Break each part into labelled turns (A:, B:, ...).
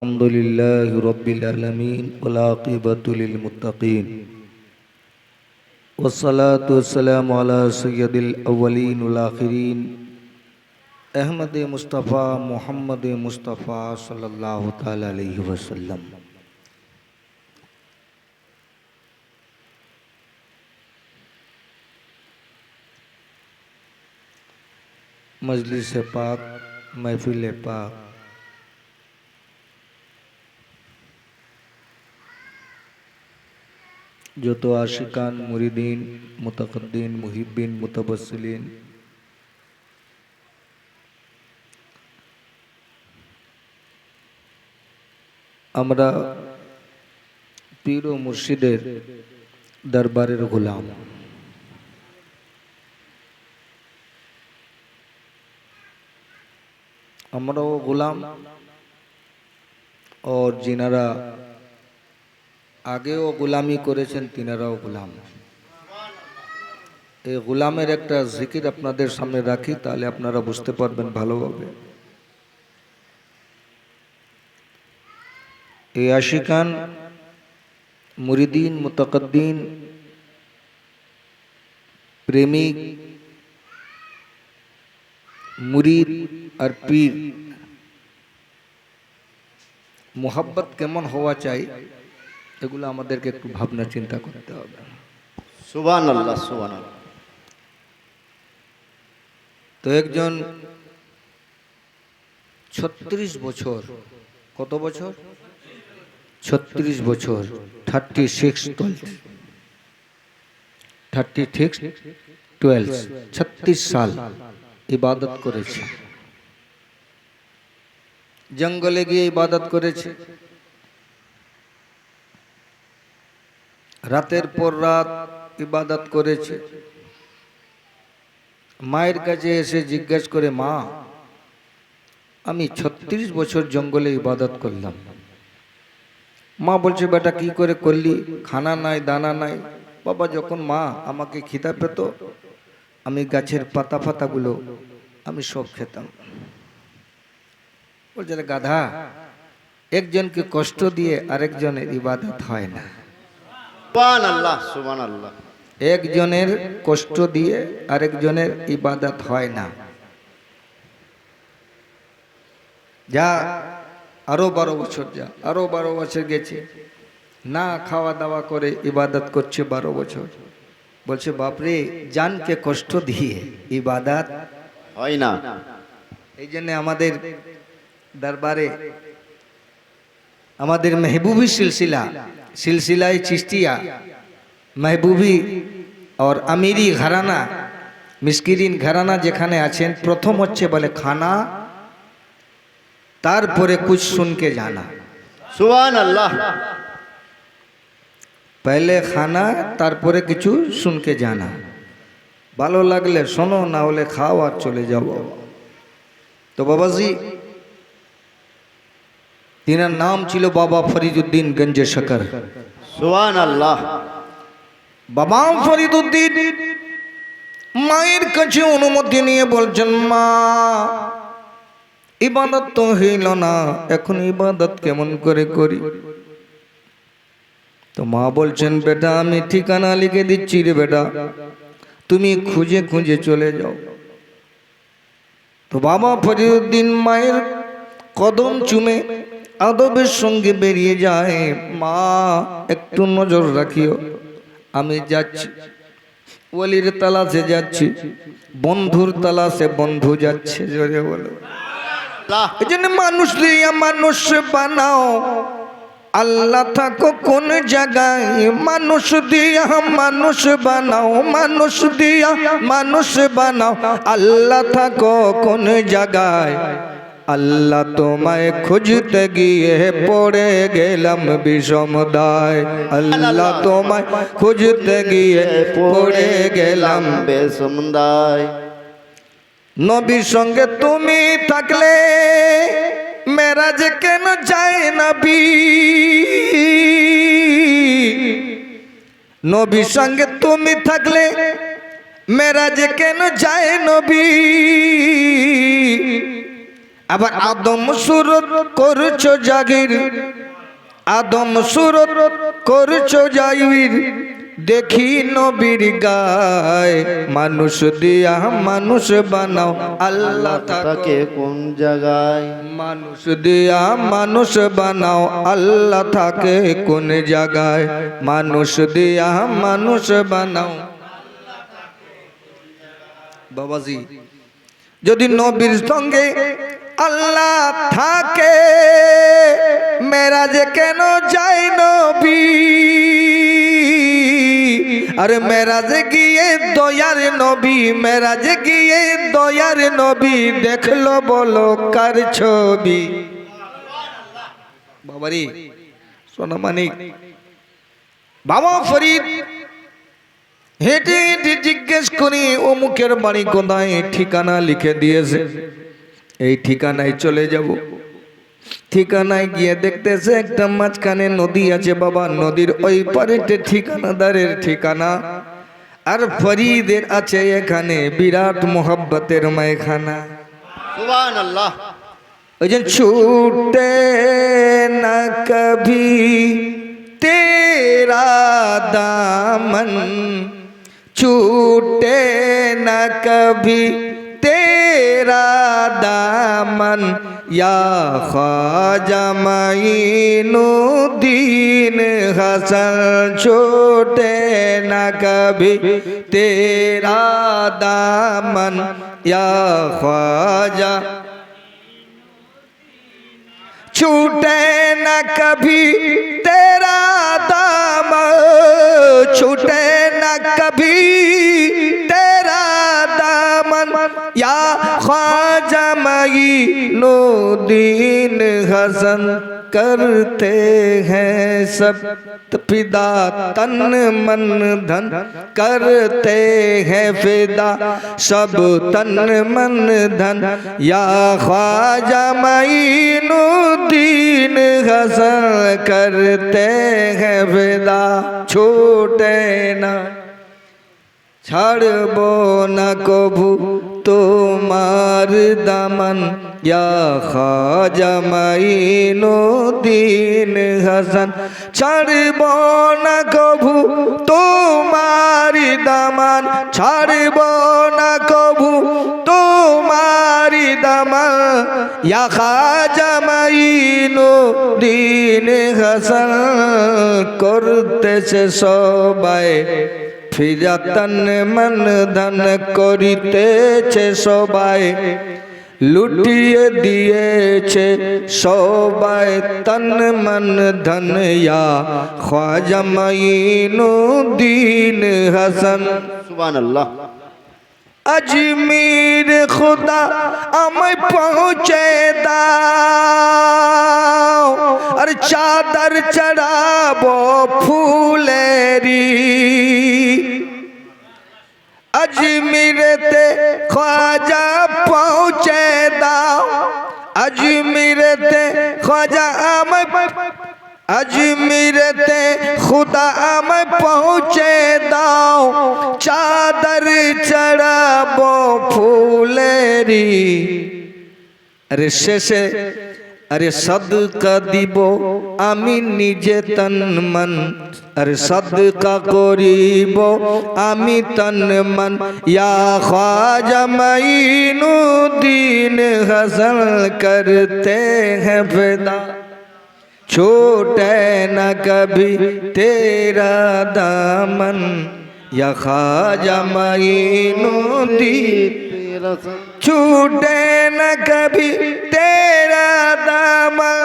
A: الحمد لله رب العالمين والعاقبة للمتقين والصلاة والسلام على سيد الأولين والآخرين أحمد مصطفى محمد مصطفى صلى الله تعالى عليه وسلم। मजलिस पाक महफिल पाक जो तो आशिकान मुरीदीन मुतकद्दीन मुहिब्बीन मुतबस्सिलीन আমরা পীর ও মুর্শিদের দরবারের গোলাম। আমরাও গোলাম और जिनारा আগেও গোলামি করেছেন তিনারাও গোলাম। এই গোলামের একটা জিকির আপনাদের সামনে রাখি, তাহলে আপনারা বুঝতে পারবেন ভালোভাবে। এই আশিকান মুরিদিন মুতাকাদ্দিন প্রেমিক মুরিদ আর পীর মোহাব্বত কেমন হওয়া চাই, এগুলো আমাদেরকে একটু ভাবনা চিন্তা করতে হবে।
B: সুবহানাল্লাহ সুবহানাল্লাহ।
A: তো একজন 36 বছর, কত বছর? 36 বছর, 36 সাল ইবাদত করেছে, জঙ্গলে গিয়ে ইবাদত করেছে, রাতের পর রাত ইবাদত করেছে। মায়ের কাছে এসে জিজ্ঞেস করে, মা আমি 36 বছর জঙ্গলে ইবাদত করলাম। মা বলছে, বেটা কি করে করলি? খানা নাই দানা নাই। বাবা, যখন মা আমাকে খিদা পেত আমি গাছের পাতা ফাতাগুলো আমি সব খেতাম। বলছে, গাধা, একজনকে কষ্ট দিয়ে আরেকজনের ইবাদত হয় না।
B: সুবহানাল্লাহ সুবহানাল্লাহ।
A: একজনের কষ্ট দিয়ে আরেকজনের ইবাদত হয় না। যা আরো 12 বছর, যা আরো 12 বছর গেছে, না খাওয়া দাওয়া করে ইবাদত করছে 12 বছর। বলছে, বাপরে, জানকে কষ্ট দিয়ে ইবাদত
B: হয় না।
A: এই জন্য আমাদের দরবারে আমাদের মেহবুবী সিলসিলায় চিশতিয়া মেহবুবী और আমিরি ঘরানা মিসকিরিন ঘরানা যেখানে আছেন, প্রথম হচ্ছে বলে খানা, তারপরে কুछ सुन के जाना।
B: সুবহানাল্লাহ।
A: पहले खाना, তারপরে কিছু सुन के जाना। ভালো লাগলে শোনো, না হলে খাও আর চলে যাও। তো বাবাজি, তিনার নাম ছিল বাবা ফরিদুদ্দিন গঞ্জে শকর।
B: সুবহানাল্লাহ।
A: বাবা ফরিদুদ্দিন মায়ের কাছে অনুমতি নিয়ে বলছেন, মা ইবাদত তো হইল না, এখন ইবাদত কেমন করে করি? তো মা বলছেন, বেটা আমি ঠিকানা লিখে দিচ্ছি রে বেটা, তুমি খুঁজে খুঁজে চলে যাও। তো বাবা ফরিদুদ্দিন মায়ের কদম চুমে আদবের সঙ্গে বেরিয়ে যায়। মা একটু নজর রাখিও, আমি যাচ্ছি, ওলির তালাশে যাচ্ছি, বন্ধুর তালাশে বন্ধু যাচ্ছে। জোরে বলো। এই জন্য মানুষ দিয়া মানুষ বানাও, আল্লাহ থাকো কোন জায়গায়? মানুষ দিয়া মানুষ বানাও, মানুষ দিয়া মানুষ বানাও, আল্লাহ থাকো কোন জায়গায়? আল্লাহ তোমায় খুঁজতে গিয়ে পড়ে গেলাম বিষম দায়। আল্লাহ তোমায় খুঁজতে গিয়ে পড়ে গেলাম
B: বিষম দায়।
A: নবীর সঙ্গে তুমি থাকলে মেরাজ কেন যায় নবী? নবীর সঙ্গে তুমি থাকলে মেরাজ কেন যায় নবী? আবার আদম সুরত করছো জাগির, আদম সুরত করছো জাগির, দেখি নবীর গায়, মানুষ দিয়া মানুষ বানাও আল্লাহ
B: তাকে
A: থাকে
B: কোন জায়গায়?
A: মানুষ দিয়া মানুষ বানাও আল্লাহ থাকে কোন জায়গায়, মানুষ দিয়া মানুষ বানাও। বাবাজি, যদি নবীর সঙ্গে আল্লাহ থাকে, মেরাজে কেন যায় নবী? আরে মেরাজে গিয়ে দয়ার নবী, মেরাজে গিয়ে দয়ার নবী দেখলো বলো কার ছবি? বাবারি সোনা মানিক, বাবা ফরিদ হেঁটে হেঁটে জিজ্ঞেস করি অমুকের বাড়ি কোথায়, ঠিকানা লিখে দিয়েছে, এই ঠিকানায় চলে যাব। ঠিকানায় গিয়ে দেখতেছে একটা মাঝখানে নদী আছে বাবা, নদীর ওই পারেতে ঠিকানাদারের ঠিকানা, আর ফরিদের আছে এখানে বিরাট মোহব্বতের মায়খানা।
B: সুবহানাল্লাহ।
A: ওই যে ছুটে না কভি তেরা দামন, छूटे न कभी तेरा दामन, या ख्वाजा माइनुद्दीन हसन, छूटे न कभी तेरा दामन, या ख्वाजा, छूटे न कभी तेरा दामन, छूटे न कभी तेरा दामन, या ख्वाजा माइनुद्दीन हसन, करते हैं सब फिदा तन मन धन, करते हैं फिदा सब तन मन धन, या ख्वाजा माइनुद्दीन हसन, करते हैं फिदा छूटे ना ছাড়বো না কভু তোমার দামন, ইয়া খাজা মাইনুদ্দীন হাসান, ছাড়বো না কভু তোমার দামন, ছাড়বো না কভু তোমার দামন, ইয়া খাজা মাইনুদ্দীন হাসান, করতেছে সবাই ফিরা তন মন ধন, করিতেছে সবাই লুটিয়ে দিয়েছে সবাই তন মন ধন, ইয়া খ্বাজা মাইনুদ্দীন হাসান।
B: সুবহানাল্লাহ।
A: अजमीर खुदा আমায় পৌঁছে দাও, আর চাদর চড়াবো ফুলেরি, अजमीरते ख्वाजा पहुँचे दाओ, अजमीरते ख्वाजा আমায়, अजमीरते खुदा আমায় पहुँचे दाओ, चादर चढ़ाबो फुलेरी। अरे शेषे अरे सदका দিব আমি নিজে তন মন, अरे सदका করিব আমি তন মন, या ख्वाजा माइनुद्दीन हसन, करते हैं फिदा छूटे न कभी तेरा दामन, या ख्वाजा माइनुद्दीन, छूटे न कभी तेरा दामन,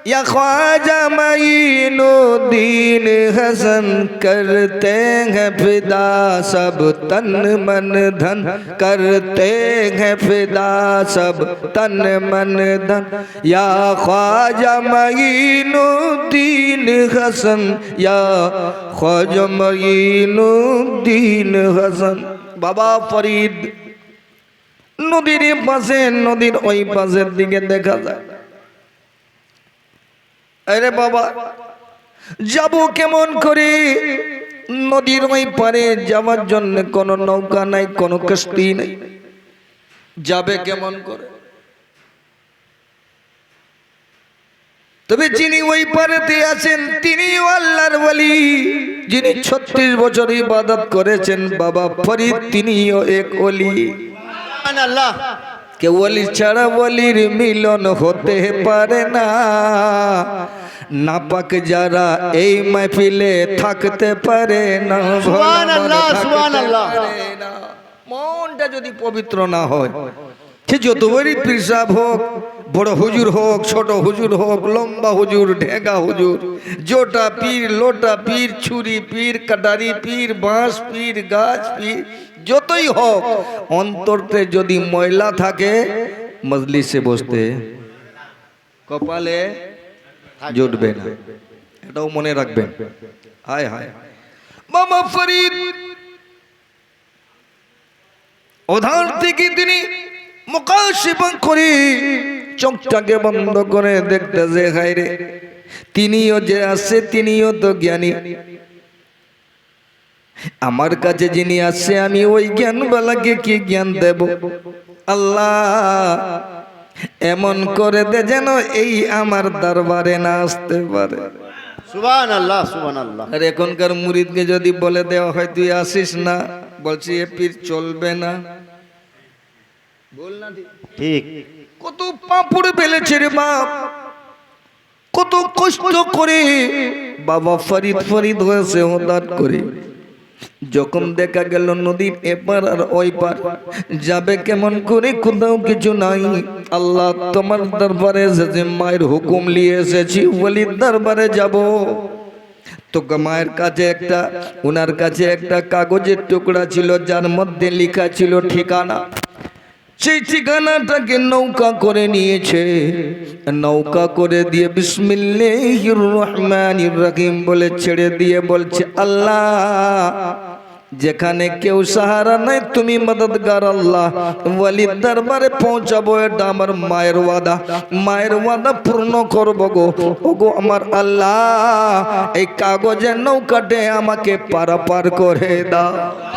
A: या ख्वाजा माइनुद्दीन हसन, करते हैं फिदा सब तन मन धन, करते हैं फिदा सब तन मन धन, या ख्वाजा माइनुद्दीन हसन, या ख्वाजा माइनुद्दीन हसन। बाबा फरीद নদীর পাশে, নদীর ওই পাশের দিকে দেখা যায়। আরে বাবা যাব কেমন করে? নদীর ওই পারে যাওয়ার জন্য কোনো নৌকা নাই, কোনো কিস্তি নাই, যাবে কেমন করে? তবে যিনি ওই পারেতে আছেন তিনিও আল্লাহর ওলি। যিনি 36 বছর ইবাদত করেছেন বাবা ফরিদ, তিনিও এক ওলি।
B: সুবহানাল্লাহ।
A: কে ওলি ছাড়া ওলির মিলন হতে পারে না। নাপাক যারা এই মাহফিলে থাকতে পারে না।
B: সুবহানাল্লাহ, সুবহানাল্লাহ।
A: মনটা যদি পবিত্র না হয়, সে যত বড়ই পীর সাহেব হোক, বড় হুজুর হোক, ছোট হুজুর হোক, লম্বা হুজুর, ঢেকা হুজুর, জোটা পীর, লোটা পীর, ছুরি পীর, কাটারি পীর, বাঁশ পীর, গাছ পীর, যতই হোক, অন্তরতে যদি ময়লা থাকে মজলিসে বসতে কপালে জুটবে না। এটাও মনে রাখবেন। হায় হায় বাবা ফরিদ ওধার থেকে তিনি মুকাশিফা করে চোখটাকে বন্ধ করে দেখতেছে, হায় রে, তিনিও যে আছে তিনিও তো জ্ঞানী। আমার কাছে যিনি আছে আমি ওই জ্ঞানওয়ালাকে কি জ্ঞান দেব? আল্লাহ এমন করে দে যেন এই আমার দরবারে না আসতে পারে।
B: সুবহানাল্লাহ, সুবহানাল্লাহ।
A: আর এখনকার মুরিদকে যদি বলে দেওয়া হয় তুই আসিস না, বলছি এ পীর চলবে না। বল না
B: ঠিক।
A: কত পাপড় ফেলেছে রে বাপ, কত কষ্ট করে বাবা ফরিদ ফরিদ হয়েছে হঠাৎ করে। যখন দেখা গেল নদীর এপার আর ওই পার যাবে কেমন করে, কোথাও কিছু নাই। আল্লাহ তোমার দরবারে যে মায়ের হুকুম নিয়ে এসেছি, ওলির দরবারে যাব। তো মায়ের কাছে ওনার কাছে একটা কাগজের টুকরা ছিল, যার মধ্যে লেখা ছিল ঠিকানা। সেই ঠিকানাটাকে নৌকা করে নিয়েছে, নৌকা করে দিয়ে বিসমিল্লাহির রহমানির রহিম বলে ছেড়ে দিয়ে বলছে, আল্লাহ যেখানে কেউ সাহারা নাই তুমি মদদগার আল্লাহ, ওয়ালির দরবারে পৌঁছাবো, এটা আমার মায়ের ওয়াদা। মায়ের ওয়াদা পূর্ণ করবো গো। ওগো আমার আল্লাহ, এই কাগজের নৌকাতে আমাকে পারাপার করে দাও।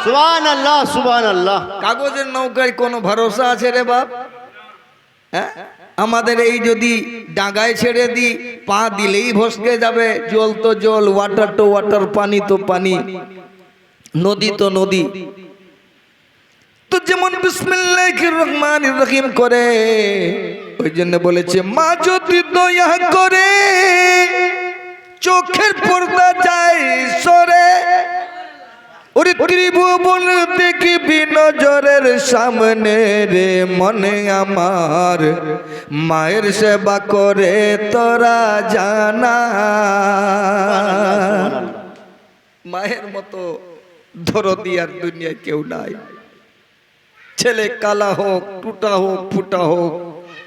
B: সুবহানাল্লাহ, সুবহানাল্লাহ।
A: কাগজের নৌকায় কোনো ভরসা আছে রে বাপ? হ্যাঁ, আমাদের এই যদি ডাঙায় ছেড়ে দিই, পা দিলেই ভসকে যাবে। জল তো জল, ওয়াটার তো ওয়াটার, পানি তো পানি, নদী তো নদী। তো যেমন বিসমিল্লাহির রহমানির রহিম করে, ওই জন্য বলেছে মা যদি দয়া করে চোখের পর্দা যায় সরে, ওরে ত্রিভুবন দেখবি নজরের সামনে রে, মনে আমার মায়ের সেবা করে তোরা জানা। মায়ের মতো দরদি আর দুনিয়ায় কেউ নাই। ছেলে কালা হোক, টুটা হোক, ফুটা হোক,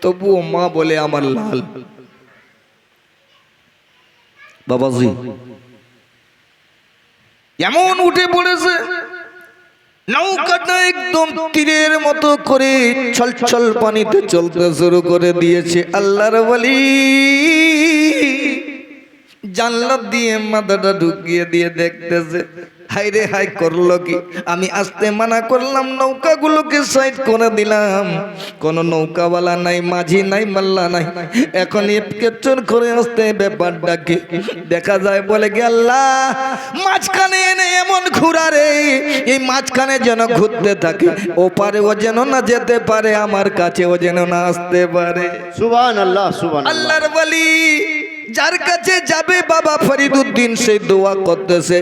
A: তবুও মা বলে আমার লাল। বাবাজি এমন উঠে পড়েছে, নৌকাটা একদম তীরের মতো করে ছলছল পানিতে চলতে শুরু করে দিয়েছে। আল্লাহর ওলি জানলা দিয়ে মাথাটা ঢুকিয়ে দিয়ে দেখতেছে, হাই রে হাই করলো কি? আমি আসতে মানা করলাম, নৌকাগুলোকে সাইড করে দিলাম, কোন নৌকাওয়ালা নাই, মাঝি নাই, মাল্লা নাই। এখন ক্যাপচার করে আসতে ব্যাপারটা কি দেখা যায়, বলে কি আল্লাহ মাঝখানে এনে এমন ঘুরা রে, এই মাঝখানে যেন ঘুরতে থাকে, ওপারে ও যেন না যেতে পারে, আমার কাছে ও যেন না আসতে পারে।
B: সুবহানাল্লাহ, সুবহানাল্লাহ।
A: আল্লাহর ওলি যার কাছে যাবে বাবা ফরিদউদ্দিন সেই দোয়া করতেছে,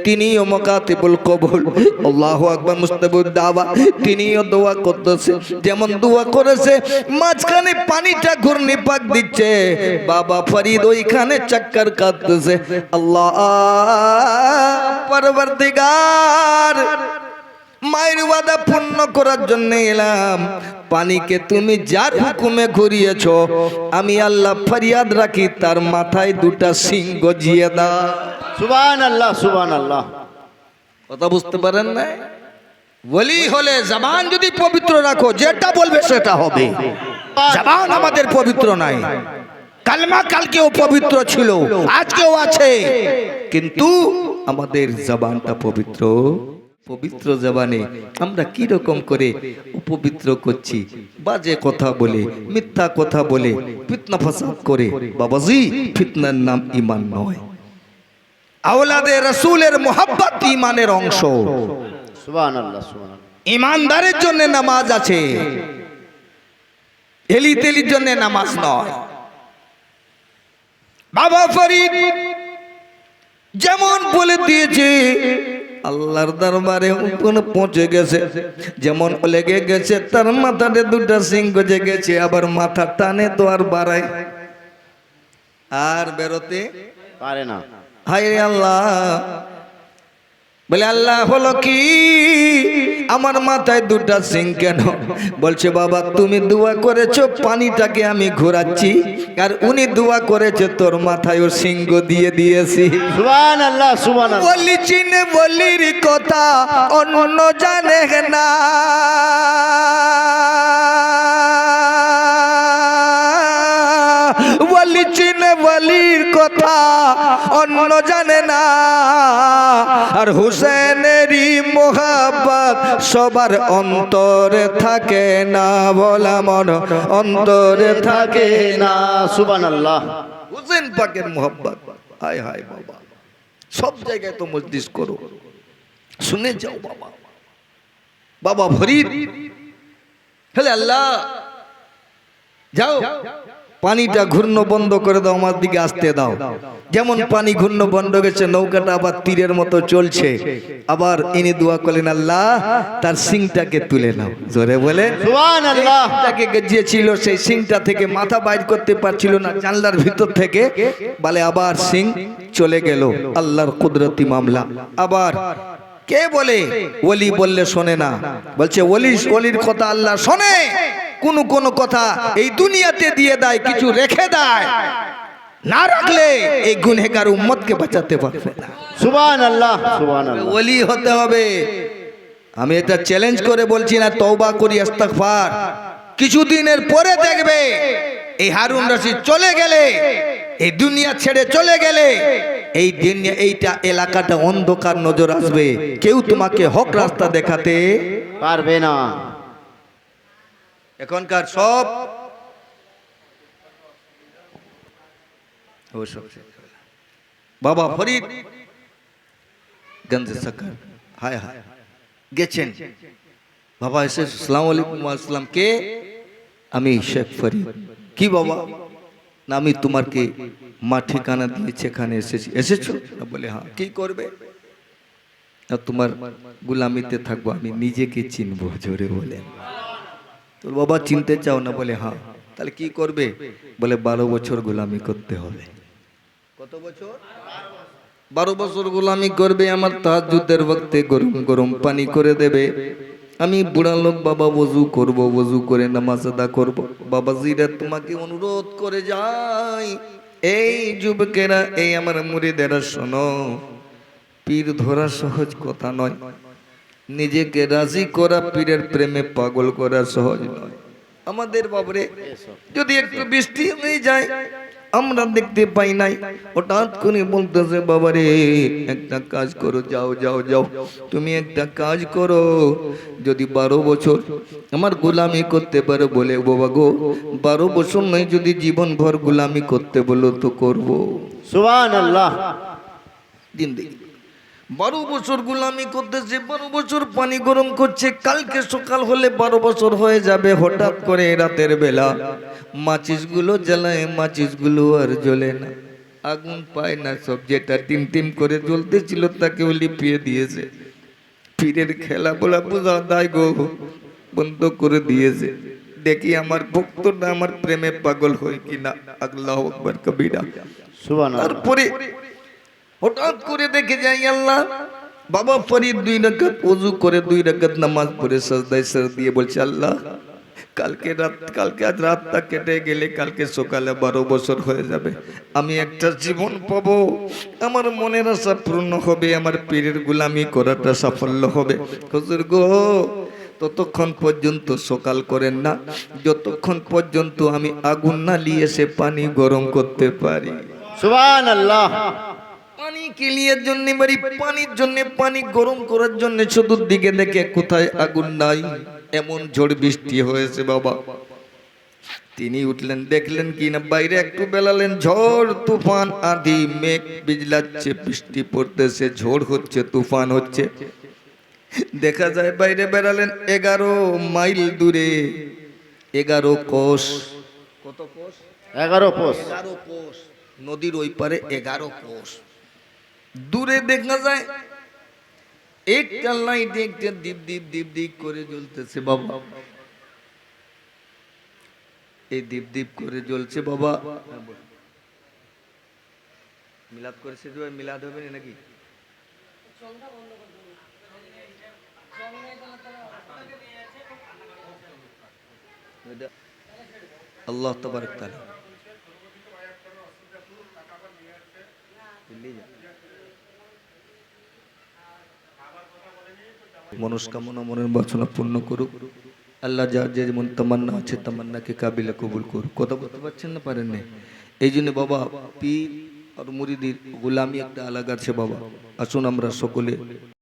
A: তিনিও মুকাতিবুল কবুল, আল্লাহু আকবার, মুস্তাবুদ দাওয়া, তিনিও দোয়া করতেছে। যেমন দোয়া করেছে মাঝখানে পানিটা ঘূর্ণি পাক দিচ্ছে, বাবা ফরিদ ওইখানে চক্কর কাটতেছে। আল্লাহ পরবর্তীগার, মায়ের ওয়াদা পূর্ণ করার জন্য এলাম। পানিকে তুমি যার হুকুমে ঘুরিয়েছ, আমি আল্লাহ ফরিয়াদ রাখি তার মাথায় দুটা সিং গজিয়ে দাও।
B: সুবহানাল্লাহ, সুবহানাল্লাহ।
A: কথা বুঝতে পারেন না? ওলি হলে জবান যদি পবিত্র রাখো, যেটা বলবে সেটা হবে। জবান আমাদের পবিত্র নাই। কালমা কালকেও পবিত্র ছিল, আজকেও আছে, কিন্তু আমাদের জবানটা পবিত্র পবিত্র জবানে আমরা কি রকম করে অপবিত্র করছি, বাজে কথা বলে, মিথ্যা কথা বলে, ফিতনা ফাসাদ করে। বাবাজি, ফিতনার নাম ঈমান নয়। আওলাদে রাসূলের মোহাব্বত ঈমানের অংশ।
B: সুবহানাল্লাহ সুবহানাল্লাহ।
A: ঈমানদারের জন্য নামাজ আছে, এলি তেলির জন্য নামাজ নয়। বাবা ফরিদ যেমন বলে দিয়েছে, আল্লাহর দরবারে হুকুম পৌঁছে গেছে, যেমন লেগে গেছে তার মাথাতে দুটা সিং গজে গেছে, আবার মাথা টানে তো আর বাড়ায় আর বেরোতে
B: পারে না।
A: হায় রে আল্লাহ, বলে আল্লাহ হলো কি, আমার মাথায় দুটা সিং কেন? বলছে বাবা তুমি দোয়া করেছো পানিটাকে আমি ঘোরাচ্ছি, আর উনি দোয়া করেছে তোর মাথায় ও সিংহ দিয়ে দিয়েছি।
B: সুবহানাল্লাহ সুবহানাল্লাহ।
A: বলি চিনে বলির কথা অন্য জানে না, বলি চিনে বলির কথা অন্য জানে না, আর হুসেনেরই মোহাব্বত সবার অন্তরে থাকে না, বলা মন অন্তরে থাকে না।
B: সুবহানাল্লাহ।
A: হুসেন পাকের মোহাব্বত, হায় হায় বাবা, সব জায়গায় তো মজলিস করো, শুনে যাও বাবা। বাবা ফরিদ, হেলে আল্লাহ যাও পানিটা ঘূর্ণ বন্ধ করে দাও, আমার দিকে আসতে দাও। যেমন পানি ঘূর্ণ বন্ধ গেছে, নৌকাটা আবার তীরের মতো চলছে। আবার ইনি দোয়া করলেন আল্লাহ তার সিংটাকে তুলে নাও। জোরে বলে
B: সুবহানাল্লাহ।
A: তাকে গেজিয়েছিল, সেই সিংটা থেকে মাথা বাইর করতে পারছিল না, জানলার ভিতর থেকে বলে আবার সিং চলে গেল। আল্লাহর কুদরতি মামলা। আবার কে বলে ওলি বললে শোনে না, বলছে ওলির কথা আল্লাহ শোনে, কোন কথা এই দুনিয়াতে দিয়ে দেয়, কিছু রেখে দেয়, না রাখলে এই গুনহেগার উম্মতকে বাঁচাতে পারবে না।
B: সুবহানাল্লাহ সুবহানাল্লাহ।
A: ওলি হতে হবে। আমি এটা চ্যালেঞ্জ করে বলছি না, তওবা করি, ইস্তিগফার। কিছুদিনের পরে দেখবে এই হারুন রশিদ চলে গেলে, এই দুনিয়া ছেড়ে চলে গেলে, এই দুনিয়া এইটা এলাকাটা অন্ধকার নজর আসবে, কেউ তোমাকে হক রাস্তা দেখাতে
B: পারবে না।
A: এখনকার সব বাবা ফরিদ গঞ্জে সাকার, হায় হায় গেছেন বাবা এসে আসসালামু আলাইকুম। আসসালাম। কে? আমি শেখ ফরিদ। কি বাবা? না আমি তোমারকে মা ঠিকানা দিয়েছে, এখানে এসেছি। এসেছো? না বলে হ্যাঁ। কি করবে? না তোমার গুলামিতে থাকবো, আমি নিজেকে চিনবো। জোরে বলেন। তোর বাবা চিনতে চাও না? বলে হ্যাঁ। তাহলে কি করবে? বলে 12 বছর গোলামি করতে হবে। কত বছর? 12 বছর গোলামি করবে। আমার তাহাজ্জুদের ওয়াক্তে গরম গরম পানি করে দেবে। আমি বুড়া লোক বাবা ওযু করব, ওযু করে নামাজ আদা করব। বাবাজিরা তোমাকে অনুরোধ করে যাই, এই যুবকেরা, এই আমার মুরিদেরা শোনো, পীর ধরা সহজ কথা নয়, নিজেকে রাজি করা, পীরের প্রেমে পাগল করা সহজ নয়। আমাদের বাবরে যদি একটু বৃষ্টি হয়ে যায়, আমরা দেখতে পাই নাই, হঠাৎ করে বলতেছে বাবারে একটা কাজ করো, যাও যাও যাও, তুমি একটা কাজ করো, যদি 12 বছর আমার গোলামি করতে পারো। বলে বাবা গো, 12 বছর নয়, যদি জীবন ভর গোলামি করতে বলো তো করব।
B: সুবহানাল্লাহ।
A: দিন দেখি 12 বছর গোলামি করতেছে, 12 বছর পানি গরম করছে, কালকে সকাল হলে 12 বছর হয়ে যাবে। হঠাৎ করে রাতের বেলা মাচিসগুলো জ্বালায়, মাচিসগুলো আর জ্বলে না, আগুন পায় না, সব যেটা টিম টিম করে জ্বলতেছিল তাকেও লিপিয়ে দিয়েছে। পীরের খেলা বলা বোঝা দায় গো, বন্ধ করে দিয়েছে। দেখি আমার ভক্তটা আমার প্রেমে পাগল হয় কিনা। আল্লাহু আকবার কবিরা।
B: সুবহানাল্লাহ।
A: তারপরে হঠাৎ করে দেখে যাই আল্লাহ, বাবা ফরিদ 2 রাকাত ওযু করে 2 রাকাত নামাজ পড়ে সাজদায় সর দিয়ে বলছে আল্লাহ, কালকে আজ রাতটা কেটে গেলে কালকে সকালে 12 বছর হয়ে যাবে, আমি একটা জীবন পাবো, আমার মনের আশা পূর্ণ হবে, আমার পীরের গোলামি করাটা সাফল্য হবে। হুজুর গো, ততক্ষণ পর্যন্ত সকাল করেন না, যতক্ষণ পর্যন্ত আমি আগুন না নিয়ে এসে পানি গরম করতে পারি।
B: সুবহানাল্লাহ।
A: পানি পানি কেলিয়ার জন্য বাড়ি পানির জন্য পানি গরম করার জন্য চতুর্দিকে দেখে কোথায় আগুন নাই, এমন ঝড় বৃষ্টি হয়েছে বাবা। তিনি উঠলেন, দেখলেন কি না বাইরে একটু বেলালেন, ঝড় তুফান আঁধি মেঘ বিজলাচ্ছে, বৃষ্টি পড়তেছে, ঝড় হচ্ছে, তুফান হচ্ছে। দেখা যায় বাইরে বেড়ালেন 11 মাইল দূরে 11 কোষ, কত কোষ?
B: 11 পোষ।
A: 11 কোষ, নদীর ওই পারে 11 কোষ দূরে দেখা যায় একটা লাইট একটা দীপ দীপ দীপ দীপ করে জ্বলতেছে বাবা। এই দীপ দীপ করে জ্বলছে বাবা। মিলাদ করেছে যে মিলাদ হবে না নাকি? আল্লাহ তাবারক তাআলা মনস্কামনা মনের বাসনা পূর্ণ করুক আল্লাহ। যার যে যেমন তামান্না আছে তামান্নাকে কাবিলে কবুল করুক। কথা বলতে পারছেন না, পারেন না? এই জন্য বাবা পীর আর মুরিদির গোলামি একটা আলাদা আছে বাবা। আসুন আমরা সকলে